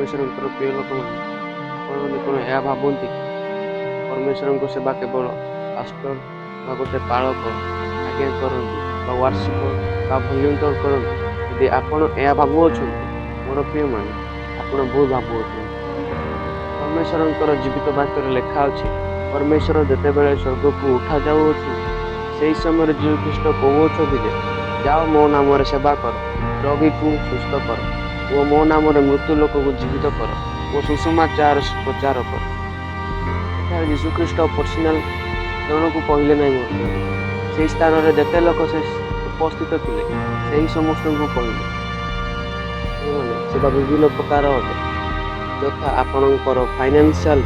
परमेश्वरଙ୍କର ପ୍ରିୟ ଲୋକମାନେ ଆପଣମାନେ କ'ଣ ଏହା ଭାବନ୍ତି କି ପରମେଶ୍ୱରଙ୍କ ସେବା କେବଳ ପାଷ୍ଟର ବା ଗୋଟେ ପାଳକ ଆଜ୍ଞା କରନ୍ତି ବା ୱାର୍ସିପର ବା ଭଲ୍ୟୁଣ୍ଟର କରନ୍ତି? ଯଦି ଆପଣ ଏହା ଭାବୁଅଛନ୍ତି ମୋର ପ୍ରିୟମାନେ, ଆପଣ ଭୁଲ ଭାବୁଅଛନ୍ତି। ପରମେଶ୍ୱରଙ୍କର ଜୀବିତ ବାକ୍ୟରେ ଲେଖା ଅଛି, ପରମେଶ୍ୱର ଯେତେବେଳେ ସ୍ୱର୍ଗକୁ ଉଠାଯାଉଅଛନ୍ତି ସେହି ସମୟରେ ଯୀଶୁଖ୍ରୀଷ୍ଟ କହୁଅଛନ୍ତି ଯେ, ଯାଅ ମୋ ନାମରେ ସେବା କର, ରୋଗୀକୁ ସୁସ୍ଥ କର ଓ ମୋ ନାମରେ ମୃତ୍ୟୁ ଲୋକକୁ ଜୀବିତ କର ଓ ସୁସମାଚାର ପ୍ରଚାର କର। ଏଠାରେ ଯୀଶୁଖ୍ରୀଷ୍ଟ ପର୍ସନାଲ ଜଣକୁ କହିଲେ ନାହିଁ ମୋର ପ୍ରିୟ। ସେହି ସ୍ଥାନରେ ଯେତେ ଲୋକ ସେ ଉପସ୍ଥିତ ଥିଲେ ସେହି ସମସ୍ତଙ୍କୁ କହିଲେ। ସେବା ବିଭିନ୍ନ ପ୍ରକାର ଅଟେ, ଯଥା ଆପଣଙ୍କର ଫାଇନାନ୍ସିଆଲ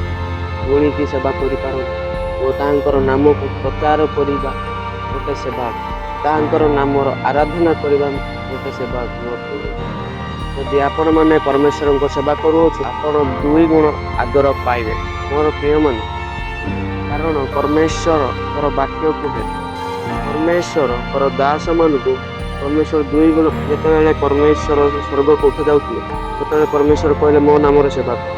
ଗୁଣିକି ସେବା କରିପାରନ୍ତି ଓ ତାହାଙ୍କର ନାମକୁ ପ୍ରଚାର କରିବା ଗୋଟେ ସେବା ଅଟେ। ତାହାଙ୍କର ନାମର ଆରାଧନା କରିବା ଗୋଟେ ସେବା ଅଟେ। ଯଦି ଆପଣମାନେ ପରମେଶ୍ୱରଙ୍କ ସେବା କରୁଅଛୁ, ଆପଣ 2 ଗୁଣ ଆଦର ପାଇବେ ମୋର ପ୍ରିୟମାନେ। କାରଣ ପରମେଶ୍ୱରଙ୍କର ବାକ୍ୟ କୁହେ, ପରମେଶ୍ୱରଙ୍କର ଦାସମାନଙ୍କୁ ପରମେଶ୍ୱର 2 ଗୁଣ। ଯେତେବେଳେ ପରମେଶ୍ୱର ସ୍ୱର୍ଗକୁ ଉଠାଯାଉଥିଲେ ସେତେବେଳେ ପରମେଶ୍ୱର କହିଲେ ମୋ ନାମରେ ସେବା କର।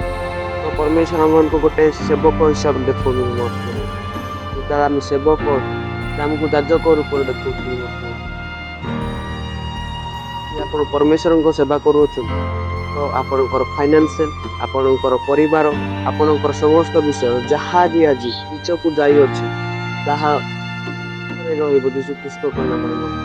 ତ ପରମେଶ୍ୱର ଆମମାନଙ୍କୁ ଗୋଟେ ସେବକ ହିସାବରେ ଦେଖଉଛନ୍ତି ମୋ ପ୍ରିୟମାନେ। ଯେତେବେଳେ ଆମେ ସେବକ ଆମକୁ ଯାଜକ ରୂପରେ ଦେଖଉଛନ୍ତି ମୋ ପ୍ରିୟ। ଆପଣ ପରମେଶ୍ୱରଙ୍କ ସେବା କରୁଅଛନ୍ତି ତ ଆପଣଙ୍କର ଫାଇନାନ୍ସିଆଲ, ଆପଣଙ୍କର ପରିବାର, ଆପଣଙ୍କର ସମସ୍ତ ବିଷୟ ଯାହା ବି ଆଜି ନିଚକୁ ଯାଇଅଛି ତାହା ରହିବ ଯୀଶୁଖ୍ରୀଷ୍ଟଙ୍କ ନାମରେ ମଧ୍ୟ।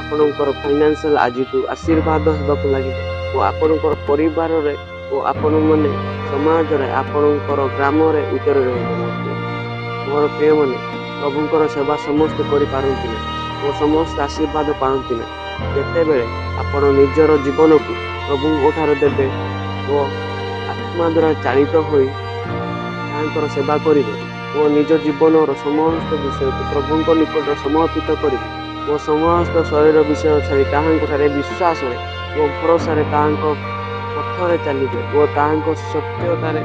ଆପଣଙ୍କର ଫାଇନାନ୍ସିଆଲ ଆଜିଠୁ ଆଶୀର୍ବାଦ ହେବାକୁ ଲାଗିବ ଓ ଆପଣଙ୍କର ପରିବାରରେ ଓ ଆପଣମାନେ ସମାଜରେ, ଆପଣଙ୍କର ଗ୍ରାମରେ ଉଚ୍ଚରେ ରହିବ ମୋର ପ୍ରିୟମାନେ। ପ୍ରଭୁଙ୍କର ସେବା ସମସ୍ତେ କରିପାରନ୍ତି ନାହିଁ ଓ ସମସ୍ତେ ଆଶୀର୍ବାଦ ପାଆନ୍ତି ନାହିଁ। ଯେତେବେଳେ ଆପଣ ନିଜର ଜୀବନକୁ ପ୍ରଭୁଙ୍କ ଠାରେ ଦେବେ ଓ ଆତ୍ମା ଦ୍ୱାରା ଚାଳିତ ହୋଇ ତାହାଙ୍କର ସେବା କରିବେ ଓ ନିଜ ଜୀବନର ସମସ୍ତ ବିଷୟକୁ ପ୍ରଭୁଙ୍କ ନିକଟରେ ସମର୍ପିତ କରିବେ ଓ ସମସ୍ତ ଶରୀର ବିଷୟ ଛାଡ଼ି ତାହାଙ୍କ ଠାରେ ବିଶ୍ୱାସରେ ଓ ଭରସାରେ ତାହାଙ୍କ ପଥରେ ଚାଲିବେ ଓ ତାହାଙ୍କ ସତ୍ୟତାରେ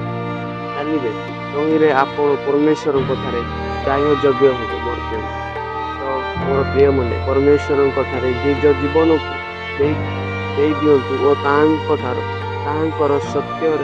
ଚାଲିବେ, ତହିଁରେ ଆପଣ ପରମେଶ୍ୱରଙ୍କ ଠାରେ ଗ୍ରାହ୍ୟ ଯୋଗ୍ୟ ହେବେ ମୋର ପ୍ରିୟ। ତ ମୋର ପ୍ରିୟମାନେ, ପରମେଶ୍ୱରଙ୍କ ଠାରେ ନିଜ ଜୀବନକୁ ଦେଇ ଦିଅନ୍ତୁ ଓ ତାହାଙ୍କ ଠାରୁ ତାହାଙ୍କର ସତ୍ୟରେ